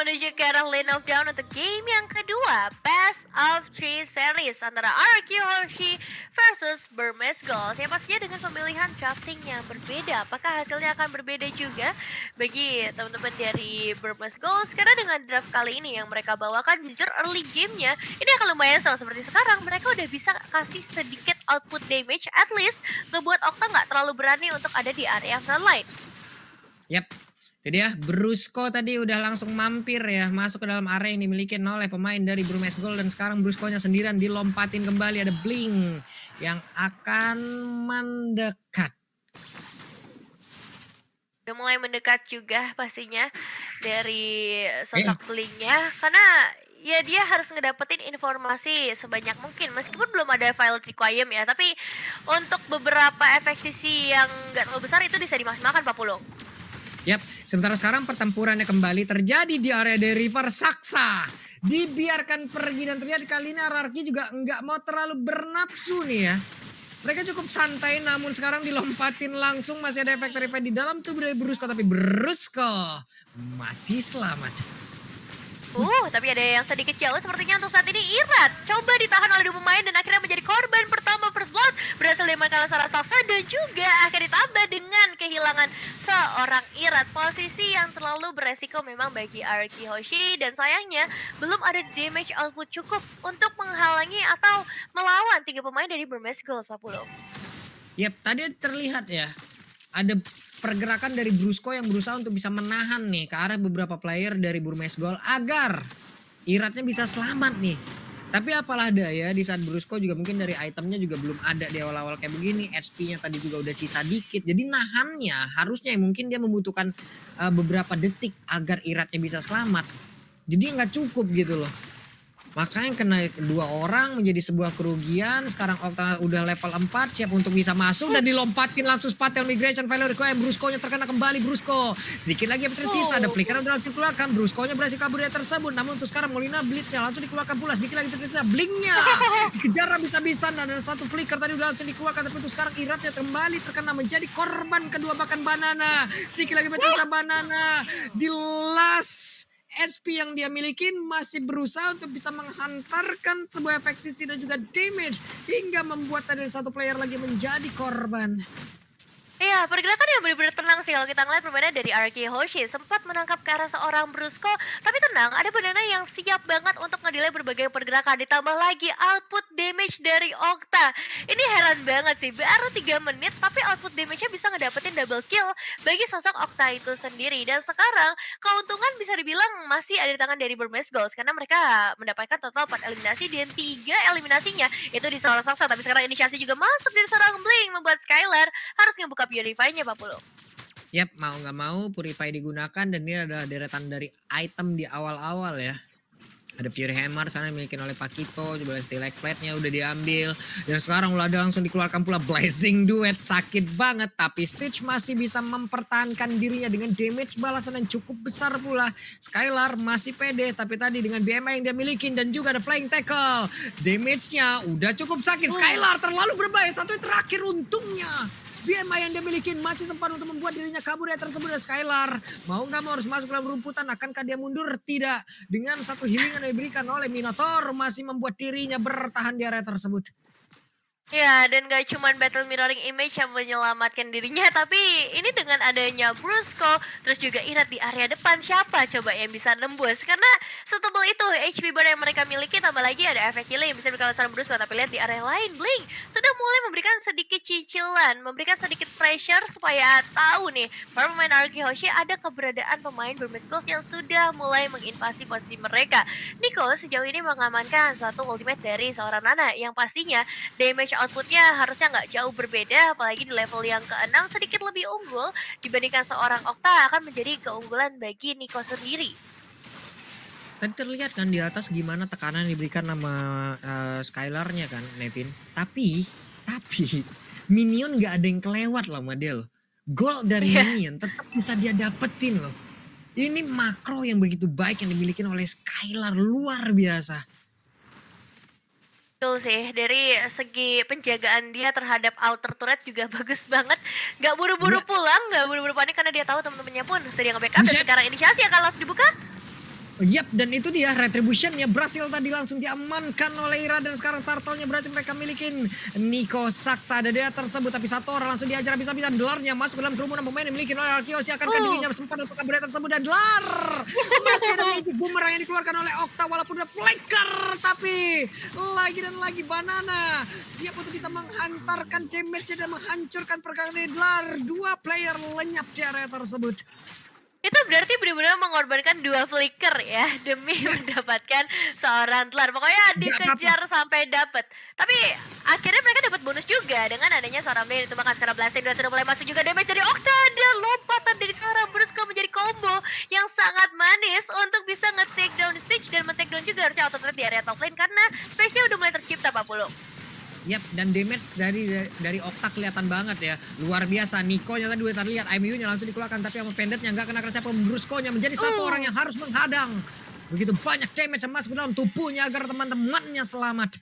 menuju ke arah Lane of Dawn untuk game yang kedua, Best of 3 series antara RQ Hoshi versus Burmese Goals. Yang pastinya dengan pemilihan drafting yang berbeda. Apakah hasilnya akan berbeda juga bagi teman-teman dari Burmese Goals? Karena dengan draft kali ini yang mereka bawakan, jujur early gamenya ini akan lumayan seru seperti sekarang. Mereka udah bisa kasih sedikit output damage, at least ngebuat Okta nggak terlalu berani untuk ada di area frontline. Yap. Jadi ya, Brusco tadi udah langsung mampir ya, masuk ke dalam area yang dimiliki oleh pemain dari Burmese Gold, dan sekarang Brusco-nya sendirian dilompatin kembali, ada Blink yang akan mendekat. Udah mulai mendekat juga pastinya dari sosok Blink-nya, karena ya dia harus ngedapetin informasi sebanyak mungkin, meskipun belum ada file requiem ya, tapi untuk beberapa efek sisi yang nggak terlalu besar itu bisa dimaksimalkan Pak Pulung. Yap, sementara sekarang pertempurannya kembali terjadi di area dari River Saksa. Dibiarkan pergi, dan terlihat kali ini RRQ juga nggak mau terlalu bernafsu nih ya. Mereka cukup santai, namun sekarang dilompatin langsung, masih ada efek revive di dalam tubuh dari Brusco, tapi Brusco masih selamat. Tapi ada yang sedikit jauh sepertinya untuk saat ini. Irat coba ditahan oleh dua pemain dan akhirnya menjadi korban pertama First Blood, berhasil diamankan oleh seorang Saksa, dan juga akan ditambah dengan kehilangan seorang Irat. Posisi yang terlalu beresiko memang bagi RQ Hoshi, dan sayangnya belum ada damage output cukup untuk menghalangi atau melawan tiga pemain dari Burmese Goals, Pak Pulo. Yap, tadi terlihat ya, ada pergerakan dari Brusco yang berusaha untuk bisa menahan nih ke arah beberapa player dari Burmese Gold agar Iratnya bisa selamat nih. Tapi apalah daya, di saat Brusco juga mungkin dari itemnya juga belum ada di awal-awal kayak begini, HP-nya tadi juga udah sisa dikit, jadi nahannya harusnya mungkin dia membutuhkan beberapa detik agar Iratnya bisa selamat. Jadi nggak cukup gitu loh. Makanya kena dua orang menjadi sebuah kerugian. Sekarang Okta udah level 4, siap untuk bisa masuk dan dilompatin langsung Spatel Migration Valor Requiem. Brusco-nya terkena kembali, Brusco. Sedikit lagi yang tersisa, ada flicker yang langsung dikeluarkan. Brusco-nya berhasil kabur dari tersebut, namun untuk sekarang Molina Blitz-nya langsung dikeluarkan pula. Sedikit lagi tersisa, Blink-nya dikejar habis-habisan, dan ada satu flicker tadi udah langsung dikeluarkan. Tapi untuk sekarang Iratnya kembali terkena menjadi korban kedua, bahkan Banana. Sedikit lagi tersisa, Banana di last SP yang dia miliki masih berusaha untuk bisa menghantarkan sebuah efek sisi dan juga damage hingga membuat tadi satu player lagi menjadi korban. Iya, pergerakan yang benar-benar tenang sih kalau kita ngeliat permainan dari RQ Hoshi. Sempat menangkap ke arah seorang Brusco, tapi tenang, ada Banana yang siap banget untuk ngedelay berbagai pergerakan. Ditambah lagi output damage dari Okta. Ini heran banget sih, baru 3 menit tapi output damage-nya bisa ngedapetin double kill bagi sosok Okta itu sendiri. Dan sekarang keuntungan bisa dibilang masih ada di tangan dari Burmese Goals, karena mereka mendapatkan total 4 eliminasi dan 3 eliminasinya itu di seorang Saksa. Tapi sekarang inisiasi juga masuk dari seorang Blink, membuat Skylar harus ngebuka Purify-nya, Pak Pulo. Yap, mau nggak mau Purify digunakan, dan ini adalah deretan dari item di awal-awal ya. Ada Fury Hammer sana dimiliki oleh Pakito, coba Stilike Plate-nya udah diambil, dan sekarang udah langsung dikeluarkan pula Blazing Duet. Sakit banget, tapi Stitch masih bisa mempertahankan dirinya dengan damage balasan yang cukup besar pula. Skylar masih pede, tapi tadi dengan BMI yang dia miliki dan juga ada Flying Tackle, damage-nya udah cukup sakit. Skylar terlalu berbahaya, satu yang terakhir untungnya BMI yang dia miliki masih sempat untuk membuat dirinya kabur dari tersebut. Dan Skylar mau nggak mau harus masuk dalam rumputan. Akankah dia mundur? Tidak. Dengan satu healing yang diberikan oleh Minotaur masih membuat dirinya bertahan di area tersebut. Ya, dan gak cuman battle mirroring image yang menyelamatkan dirinya, tapi ini dengan adanya Brusco, terus juga Irat di area depan, siapa coba yang bisa nembus? Karena setebal itu HP bar yang mereka miliki, tambah lagi ada efek healing yang bisa dikalahkan Brusco. Tapi lihat di area lain, Blink sudah mulai memberikan sedikit cicilan, memberikan sedikit pressure supaya tahu nih para pemain RQ Hoshi ada keberadaan pemain Burmese Goals yang sudah mulai menginvasi posisi mereka. Nico sejauh ini mengamankan satu ultimate dari seorang Nana yang pastinya damage outputnya harusnya nggak jauh berbeda, apalagi di level yang ke-6 sedikit lebih unggul dibandingkan seorang Okta, akan menjadi keunggulan bagi Nico sendiri. Tadi terlihat kan di atas gimana tekanan diberikan sama Skylar-nya kan, Nevin. Tapi minion nggak ada yang kelewat loh sama dia loh. Gold dari minion tetap bisa dia dapetin loh. Ini makro yang begitu baik yang dimiliki oleh Skylar, luar biasa. Betul sih, dari segi penjagaan dia terhadap outer turret juga bagus banget. Gak buru-buru pulang, gak buru-buru panik karena dia tahu teman-temannya pun sedang nge-backup. Dan sekarang inisiasi akan langsung dibuka. Yap, dan itu dia Retribution-nya berhasil tadi langsung diamankan oleh Ira dan sekarang turtle-nya berhasil mereka milikin. Nico Saksa ada dia tersebut tapi satu orang langsung diajar bisa-bisa. Delarnya masuk ke dalam kerumunan pemain yang dimiliki oleh Arkeos yang akan dirinya sempat untuk kabur tersebut dan Delar masih ada memiliki boomerang yang dikeluarkan oleh Okta walaupun udah flicker tapi lagi dan lagi Banana siap untuk bisa menghantarkan damage-nya dan menghancurkan pergerakan Delar. Dua player lenyap di area tersebut. Itu berarti benar-benar mengorbankan 2 flicker ya demi mendapatkan seorang Delar. Pokoknya dikejar sampai dapat. Tapi akhirnya mereka dapat bonus juga dengan adanya seorang Blaine itu bahkan sekarang blasting dan sudah mulai masuk juga damage dari Okta dan lompatan dari seorang Brusco menjadi combo yang sangat manis untuk bisa nge-take down Stitch dan men-take down juga harusnya auto threat di area top lane karena space-nya udah mulai tercipta Pak Pulung. Yap, dan damage dari Okta kelihatan banget ya. Luar biasa. Nico-nya tadi udah terlihat, IMU-nya langsung dikeluarkan tapi sama Pendant-nya nggak kena siapa. Brusco-nya menjadi satu orang yang harus menghadang. Begitu banyak damage yang masuk ke dalam tubuhnya agar teman-temannya selamat.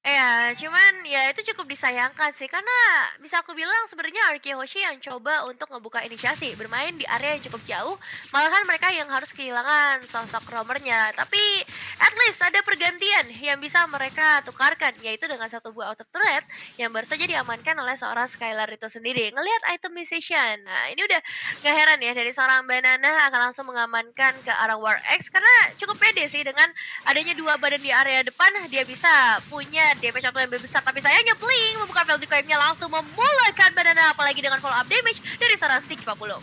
Ya, cuman ya itu cukup disayangkan sih karena bisa aku bilang sebenarnya Arki Hoshi yang coba untuk ngebuka inisiasi bermain di area yang cukup jauh, malahan mereka yang harus kehilangan sosok roamernya. Tapi at least ada pergantian yang bisa mereka tukarkan yaitu dengan satu buah auto turret yang baru saja diamankan oleh seorang Skylar itu sendiri. Ngelihat itemization, nah ini udah gak heran ya dari seorang Banana akan langsung mengamankan ke arah War X karena cukup pede sih dengan adanya dua badan di area depan dia bisa punya damage yang lebih besar, tapi sayangnya Blink membuka Velvet Claim-nya langsung memulaikan Banana apalagi dengan follow up damage dari seorang Stitch 40.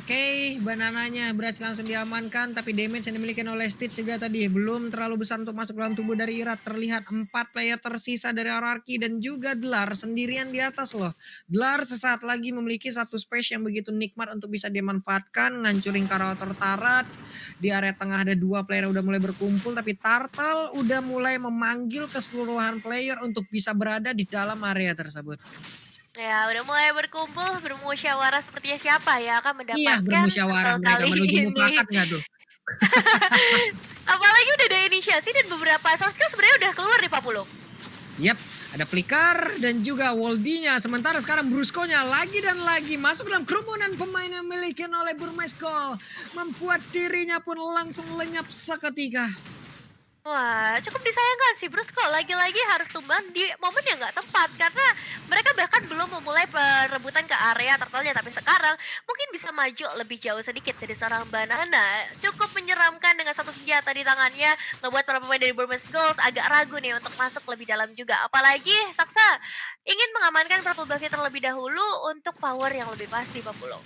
Oke, Banananya berhasil langsung diamankan tapi damage yang dimiliki oleh Stitch juga tadi belum terlalu besar untuk masuk dalam tubuh dari Irat. Terlihat 4 player tersisa dari Ararki dan juga Delar sendirian di atas loh. Delar sesaat lagi memiliki satu space yang begitu nikmat untuk bisa dimanfaatkan, ngancurin karakter Tarat. Di area tengah ada 2 player yang udah mulai berkumpul tapi Turtle udah mulai memanggil keseluruhan player untuk bisa berada di dalam area tersebut. Ya, udah mulai berkumpul, bermusyawarah sepertinya siapa ya akan mendapatkan. Iya, bermusyawarah mereka menuju mufakat nggak tuh? Apalagi udah ada inisiasi dan beberapa source skill sebenarnya udah keluar di Papulung. Yap, ada Flicker dan juga Woldy-nya. Sementara sekarang Brusco-nya lagi dan lagi masuk dalam kerumunan pemain yang dimiliki oleh Burmeskol. Membuat dirinya pun langsung lenyap seketika. Wah, cukup disayangkan sih Brusco lagi-lagi harus tumbang di momen yang nggak tepat karena mereka bahkan belum memulai perebutan ke area turtle-nya tapi sekarang mungkin bisa maju lebih jauh sedikit dari seorang Banana. Cukup menyeramkan dengan satu senjata di tangannya ngebuat para pemain dari Burmese Gold agak ragu nih untuk masuk lebih dalam juga. Apalagi Saksa ingin mengamankan Purple Buffy terlebih dahulu untuk power yang lebih pasti Papulo.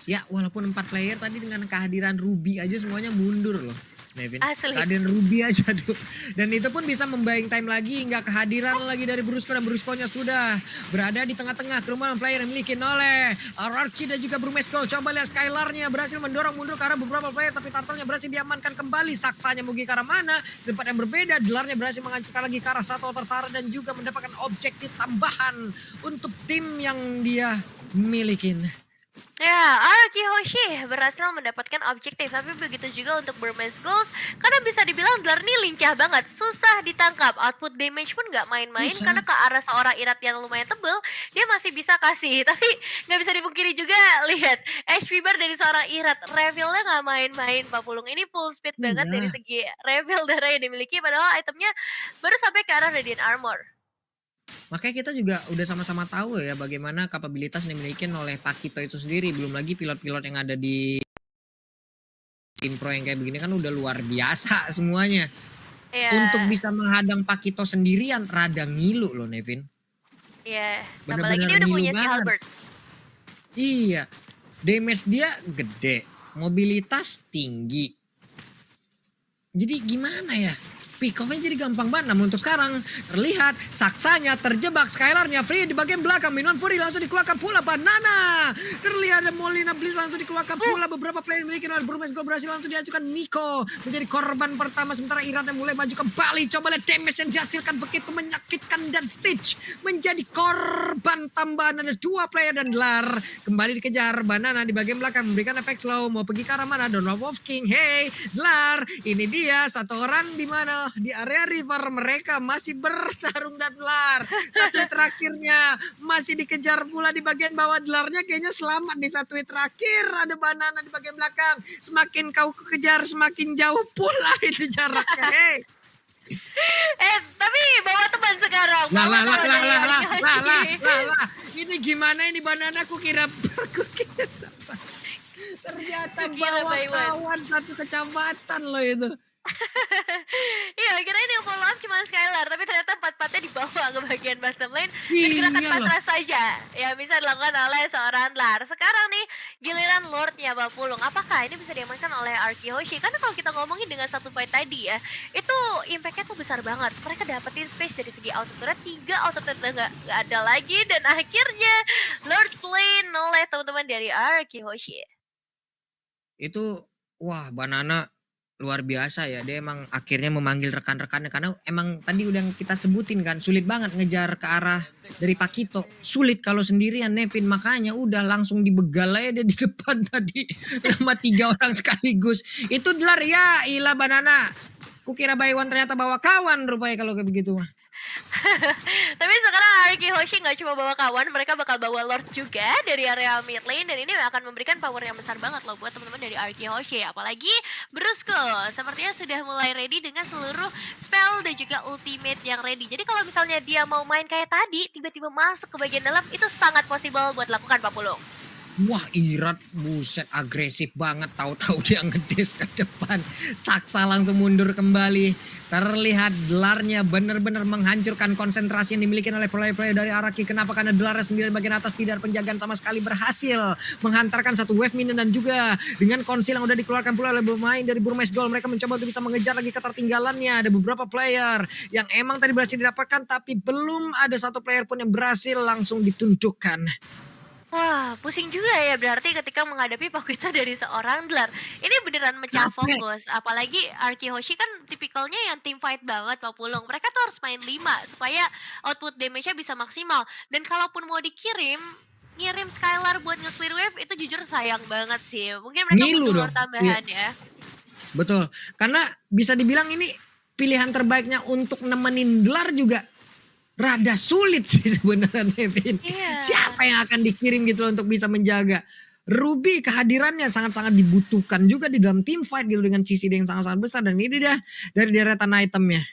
Ya, walaupun 4 player tadi dengan kehadiran Ruby aja semuanya mundur loh. Nevin, Asli. kehadiran Ruby aja tuh. Dan itu pun bisa membayang time lagi, nggak kehadiran lagi dari Brusco dan Brusco-nya sudah berada di tengah-tengah kerumunan player yang dimiliki oleh Ararki dan juga Brumeskol. Coba lihat Skylar-nya berhasil mendorong mundur ke arah beberapa player tapi Turtle-nya berhasil diamankan kembali. Saksanya mau ke arah mana? Di tempat yang berbeda, Delar-nya berhasil menghancurkan lagi ke arah satu tertara dan juga mendapatkan objektif tambahan untuk tim yang dia milikin. Ya, Araki Hoshi berhasil mendapatkan objektif, tapi begitu juga untuk Burmese Gold karena bisa dibilang Delar ini lincah banget, susah ditangkap, output damage pun nggak main-main karena ke arah seorang Irat yang lumayan tebel, dia masih bisa kasih, tapi nggak bisa dipungkiri juga, lihat, HP bar dari seorang Irat, reveal-nya nggak main-main, Pak Pulung, ini full speed banget dari segi reveal darah yang dimiliki, padahal itemnya baru sampai ke arah Radiant Armor. Makanya kita juga udah sama-sama tahu ya bagaimana kapabilitas yang dimiliki oleh Pakito itu sendiri. Belum lagi pilot-pilot yang ada di tim pro yang kayak begini kan udah luar biasa semuanya. Untuk bisa menghadang Pakito sendirian rada ngilu loh Nevin. Iya, apalagi dia udah punya si Halberd. Iya, damage dia gede, mobilitas tinggi. Jadi gimana ya? Pick off-nya jadi gampang banget. Namun untuk sekarang terlihat Saksanya terjebak, Skylar-nya free di bagian belakang. Minuman Fury langsung dikeluarkan pula Banana. Terlihat ada Molina Bliss langsung dikeluarkan pula. Beberapa player memiliki oleh Burmese Gold berhasil langsung diajukan Nico menjadi korban pertama. Sementara Irat yang mulai maju kembali. Coba lihat damage yang dihasilkan begitu menyakitkan dan Stitch menjadi korban tambahan. Ada 2 player dan Delar kembali dikejar. Banana di bagian belakang memberikan efek slow. Mau pergi ke arah mana? Donald Wolf King. Hey Delar, ini dia satu orang di mana di area river mereka masih bertarung dan Dlar. Satu hit terakhirnya masih dikejar pula di bagian bawah. Dlarnya kayaknya selamat di satu hit terakhir. Ada Banana di bagian belakang. Semakin kau kejar semakin jauh pula itu jaraknya. Hey. Tapi bawa teman sekarang. Lah Bawa lah lah teman lah dari lah lah Arki lah lah Hoshi. lah lah. Ini gimana ini Banana aku kira ternyata Gila, bawa by one. kawan satu kecamatan loh itu. Iya, kirain yang follow up cuma Skylar, tapi ternyata empat-empatnya dibawa ke bagian bottom lane dan gerakan Iya loh. pasrah saja yang bisa dilakukan oleh seorang Dlar. Sekarang nih giliran Lordnya Bapulung. Apakah ini bisa diamankan oleh Arki Hoshi? Karena kalau kita ngomongin dengan satu fight tadi ya, itu impactnya tuh besar banget. Mereka dapetin space dari segi auto turret, 3 auto turret nggak ada lagi, dan akhirnya Lord slain oleh teman-teman dari Arki Hoshi. Itu wah Banana luar biasa ya. Dia emang akhirnya memanggil rekan-rekannya karena emang tadi udah kita sebutin kan sulit banget ngejar ke arah dari Pakito. Sulit kalau sendirian Nevin, makanya udah langsung dibegal aja dia di depan tadi sama 3 orang sekaligus. Itu Dlar ya, ilah Banana. Kukira Baywan ternyata bawa kawan rupanya kalau kayak begitu mah. Tapi sekarang Arki Hoshi nggak cuma bawa kawan, mereka bakal bawa Lord juga dari area mid lane, dan ini akan memberikan power yang besar banget loh buat teman-teman dari Arki Hoshi. Apalagi Brusco sepertinya sudah mulai ready dengan seluruh spell dan juga ultimate yang ready. Jadi kalau misalnya dia mau main kayak tadi, tiba-tiba masuk ke bagian dalam, itu sangat possible buat lakukan Papulung. Wah Irat buset agresif banget, tahu-tahu dia ngedes ke depan. Saksa langsung mundur kembali. Terlihat Dlarnya benar-benar menghancurkan konsentrasi yang dimiliki oleh player-player dari Araki. Kenapa? Karena Dlarnya sendiri bagian atas tidak ada penjagaan sama sekali, berhasil menghantarkan satu wave minion, dan juga dengan konsil yang udah dikeluarkan pula oleh pemain dari Burmese Gold, mereka mencoba untuk bisa mengejar lagi ketertinggalannya. Ada beberapa player yang emang tadi berhasil didapatkan, tapi belum ada satu player pun yang berhasil langsung ditundukkan. Wah, pusing juga ya berarti ketika menghadapi Pakuita dari seorang Dlar. Ini beneran mecah Capek. fokus. Apalagi Arki Hoshi kan tipikalnya yang team fight banget, Papulung. Mereka tuh harus main 5 supaya output damage-nya bisa maksimal. Dan kalaupun mau ngirim Skylar buat nge-clear wave, itu jujur sayang banget sih. Mungkin mereka Ngilu butuh dong. lore tambahan ya. Betul, karena bisa dibilang ini pilihan terbaiknya untuk nemenin Dlar juga rada sulit sih sebenarnya Nevin. Iya. Siapa yang akan dikirim gitu loh untuk bisa menjaga? Ruby kehadirannya sangat-sangat dibutuhkan juga di dalam team fight gitu dengan CCD yang sangat-sangat besar, dan ini dia dari deretan itemnya.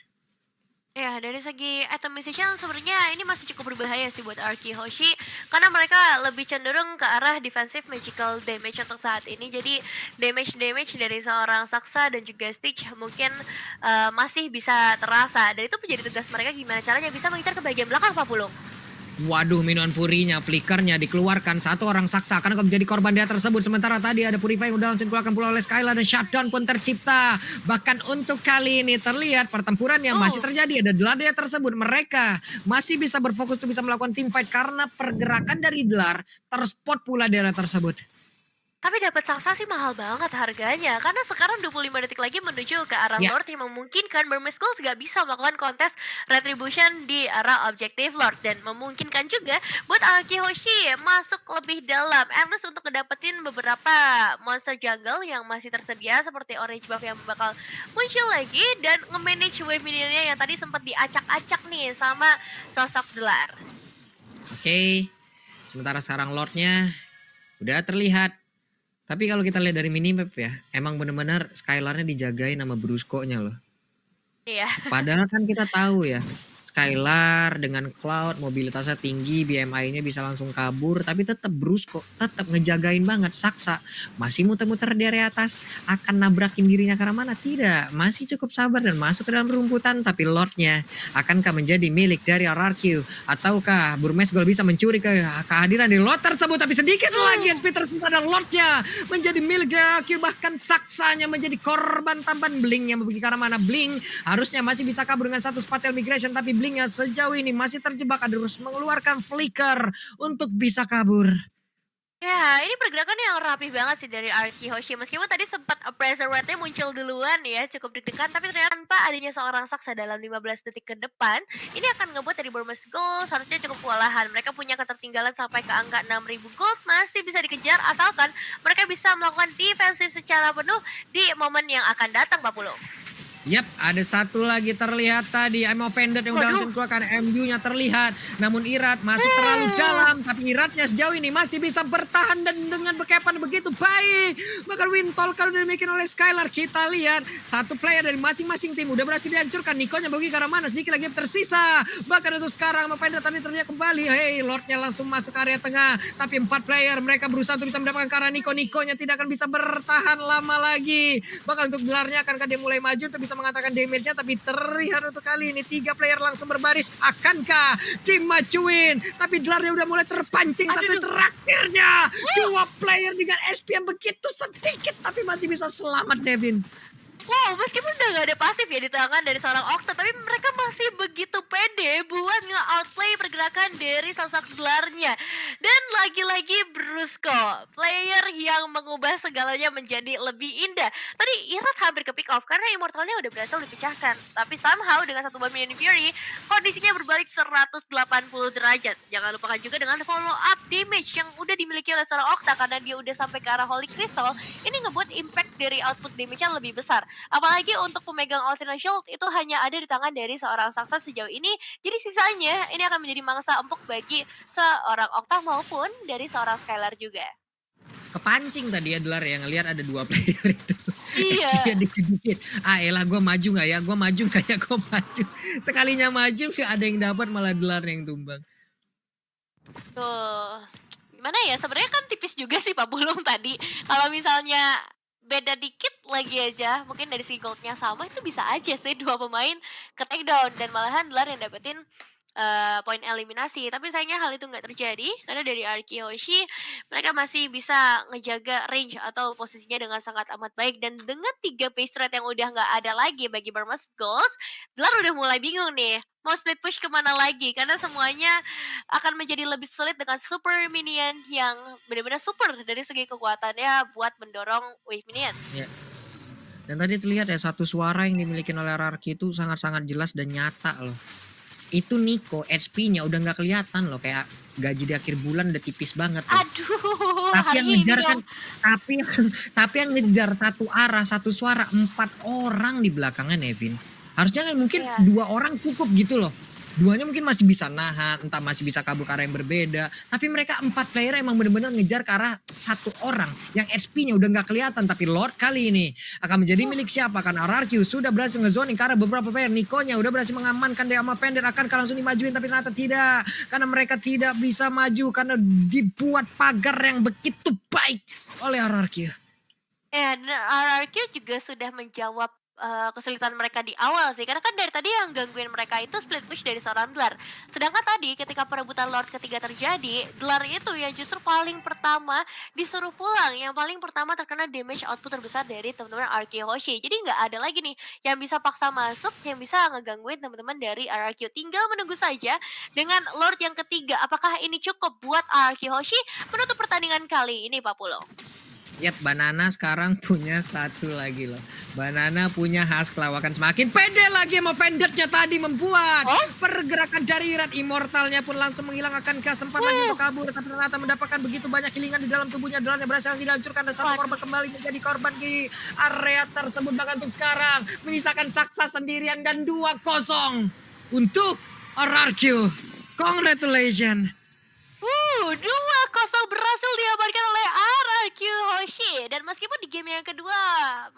Ya, dari segi itemization sebenarnya ini masih cukup berbahaya sih buat Arki Hoshi, karena mereka lebih cenderung ke arah defensive magical damage untuk saat ini. Jadi damage dari seorang Saksa dan juga Stitch mungkin masih bisa terasa, dan itu menjadi tugas mereka gimana caranya bisa mengincar ke bagian belakang Papulung. Waduh, minuman furinya, flickernya dikeluarkan, satu orang Saksa karena menjadi korban dia tersebut. Sementara tadi ada Purify yang udah langsung dikeluarkan pula oleh Skylar, dan shutdown pun tercipta. Bahkan untuk kali ini terlihat pertempuran yang masih terjadi. Ada Dlar tersebut, mereka masih bisa berfokus untuk bisa melakukan team fight karena pergerakan dari Dlar terspot pula daerah tersebut. Tapi dapat Saksa sih mahal banget harganya, karena sekarang 25 detik lagi menuju ke arah Ya. Lord yang memungkinkan Burmese Gold nggak bisa melakukan kontes retribution di arah objektif Lord, dan memungkinkan juga buat Arki Hoshi masuk lebih dalam, at least untuk ngedapetin beberapa monster jungle yang masih tersedia seperti orange buff yang bakal muncul lagi, dan nge-manage wave minionnya yang tadi sempat diacak-acak nih sama sosok Dlar. Oke, sementara sekarang Lordnya udah terlihat. Tapi kalau kita lihat dari minimap ya, emang bener-bener Skylarnya dijagain sama Brusco-nya loh. Iya. Padahal kan kita tahu ya, Skylar dengan Cloud mobilitasnya tinggi, BMI-nya bisa langsung kabur, tapi tetap Brusco tetap ngejagain banget. Saksa masih muter-muter di area atas, akan nabrakin dirinya ke arah mana? Tidak, masih cukup sabar dan masuk ke dalam rumputan. Tapi Lordnya akankah menjadi milik dari RRQ, ataukah Burmese Gold bisa mencuri kehadiran di Lord tersebut? Tapi sedikit lagi SP tersisa dan Lordnya menjadi milik dari RRQ, bahkan Saksanya menjadi korban tambahan. Blink yang pergi ke arah mana? Blink harusnya masih bisa kabur dengan satu spatial migration, tapi Blinknya sejauh ini masih terjebak, harus mengeluarkan flicker untuk bisa kabur. Ya, ini pergerakan yang rapi banget sih dari Arki Hoshi. Meskipun tadi sempat pressure rate-nya muncul duluan ya, cukup deg-degan, tapi ternyata tanpa adanya seorang Saksa dalam 15 detik ke depan, ini akan ngebuat dari Burmese Gold seharusnya cukup kewalahan. Mereka punya ketertinggalan sampai ke angka 6.000 gold, masih bisa dikejar asalkan mereka bisa melakukan defensif secara penuh di momen yang akan datang, Pak Pulo. Yap, ada satu lagi terlihat tadi. I'm offended yang udah langsung Waduh. keluarkan MU-nya terlihat. Namun Irat masuk terlalu dalam. Tapi Iratnya sejauh ini masih bisa bertahan dan dengan bekepan begitu baik. Bahkan Wintol kalau dimiliki oleh Skylar. Kita lihat satu player dari masing-masing tim udah berhasil dihancurkan. Nikonya bagi ke arah mana? Sedikit lagi yang tersisa. Bahkan untuk sekarang I'm offended tadi terlihat kembali. Hey, Lordnya langsung masuk area tengah. Tapi 4 player mereka berusaha untuk bisa mendapatkan ke arah Niko. Nikonya tidak akan bisa bertahan lama lagi. Bahkan untuk gelarnya akankah dia mulai maju untuk bisa mengatakan damage-nya, tapi terlihat untuk kali ini 3 player langsung berbaris. Akankah dimajuin? Tapi gelarnya udah mulai terpancing satu terakhirnya. 2 player dengan SP yang begitu sedikit tapi masih bisa selamat, Devin. Wow, meskipun udah gak ada pasif ya di tangan dari seorang Okta, tapi mereka masih begitu pede buat nge-outplay pergerakan dari sosok gelarnya. Dan lagi-lagi Brusco, player yang mengubah segalanya menjadi lebih indah. Tadi Irat hampir ke pick off karena immortalnya udah berhasil dipecahkan. Tapi somehow dengan satu bomb Minion Fury, kondisinya berbalik 180 derajat. Jangan lupakan juga dengan follow up damage yang udah dimiliki oleh seorang Okta karena dia udah sampai ke arah Holy Crystal. Ini ngebuat impact dari output damage-nya lebih besar. Apalagi untuk pemegang Alternate Shield itu hanya ada di tangan dari seorang Saksa sejauh ini. Jadi sisanya ini akan menjadi mangsa empuk bagi seorang Okta maupun dari seorang Skylar juga. Kepancing tadi ya Delar yang ngelihat ada 2 player itu. Iya. Dia dikit-dikit. Elah gue maju gak ya? Gue maju gak ya? Gue maju. Sekalinya maju gak ada yang dapat, malah Delar yang tumbang. Tuh. Gimana ya? Sebenarnya kan tipis juga sih Pak Bulung tadi. Kalau misalnya beda dikit lagi aja, mungkin dari segi goldnya sama, itu bisa aja sih 2 pemain ke take down dan malahan Delar yang dapetin poin eliminasi. Tapi sayangnya hal itu nggak terjadi karena dari Arki Hoshi mereka masih bisa ngejaga range atau posisinya dengan sangat amat baik. Dan dengan 3 base rate yang udah nggak ada lagi bagi Burmese Goals, Delar udah mulai bingung nih mau split push kemana lagi karena semuanya akan menjadi lebih sulit dengan super minion yang benar-benar super dari segi kekuatannya buat mendorong wave minion. Ya. Dan tadi terlihat ya satu suara yang dimiliki oleh Arki itu sangat-sangat jelas dan nyata loh. Itu Niko HP-nya udah nggak kelihatan loh, kayak gaji di akhir bulan udah tipis banget loh. Aduh, Tapi hari yang ini ngejar dong. kan, tapi yang ngejar satu arah, satu suara, 4 orang di belakangnya Nevin. Harusnya kan mungkin Iya. 2 orang cukup gitu loh. 2-nya mungkin masih bisa nahan, entah masih bisa kabur ke arah yang berbeda. Tapi mereka 4 player emang bener-bener ngejar ke arah satu orang yang HP-nya udah nggak kelihatan. Tapi Lord kali ini akan menjadi milik siapa? Karena RRQ sudah berhasil ngezoning ke arah beberapa player. Nikonya udah berhasil mengamankan dia sama Pender, akan langsung dimajuin tapi ternyata tidak. Karena mereka tidak bisa maju karena dibuat pagar yang begitu baik oleh RRQ. Dan RRQ juga sudah menjawab kesulitan mereka di awal sih, karena kan dari tadi yang gangguin mereka itu split push dari seorang Dlar. Sedangkan tadi ketika perebutan Lord ketiga terjadi, Dlar itu yang justru paling pertama disuruh pulang, yang paling pertama terkena damage output terbesar dari teman-teman RRQ Hoshi. Jadi nggak ada lagi nih yang bisa paksa masuk, yang bisa ngegangguin teman-teman dari RRQ. Tinggal menunggu saja dengan Lord yang ketiga, apakah ini cukup buat RRQ Hoshi menutup pertandingan kali ini, Pak Pulo? Yap, Banana sekarang punya satu lagi loh. Banana punya khas kelawakan semakin pede lagi sama pendetnya tadi membuat pergerakan dari Irat. Immortalnya pun langsung menghilangkan kesempatan lagi untuk kabur. Tapi ternyata mendapatkan begitu banyak healingan di dalam tubuhnya. Delarnya berhasil dihancurkan dan satu korban kembali menjadi korban di area tersebut. Bahkan untuk sekarang menyisakan Saksa sendirian dan 2-0 untuk RRQ. Congratulations. 2-0 berhasil diamankan oleh RRQ Hoshi. Dan meskipun di game yang kedua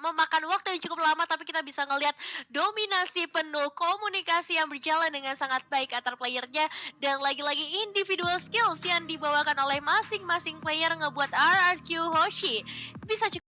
memakan waktu yang cukup lama, tapi kita bisa ngelihat dominasi penuh, komunikasi yang berjalan dengan sangat baik antar playernya. Dan lagi-lagi individual skills yang dibawakan oleh masing-masing player ngebuat RRQ Hoshi bisa cukup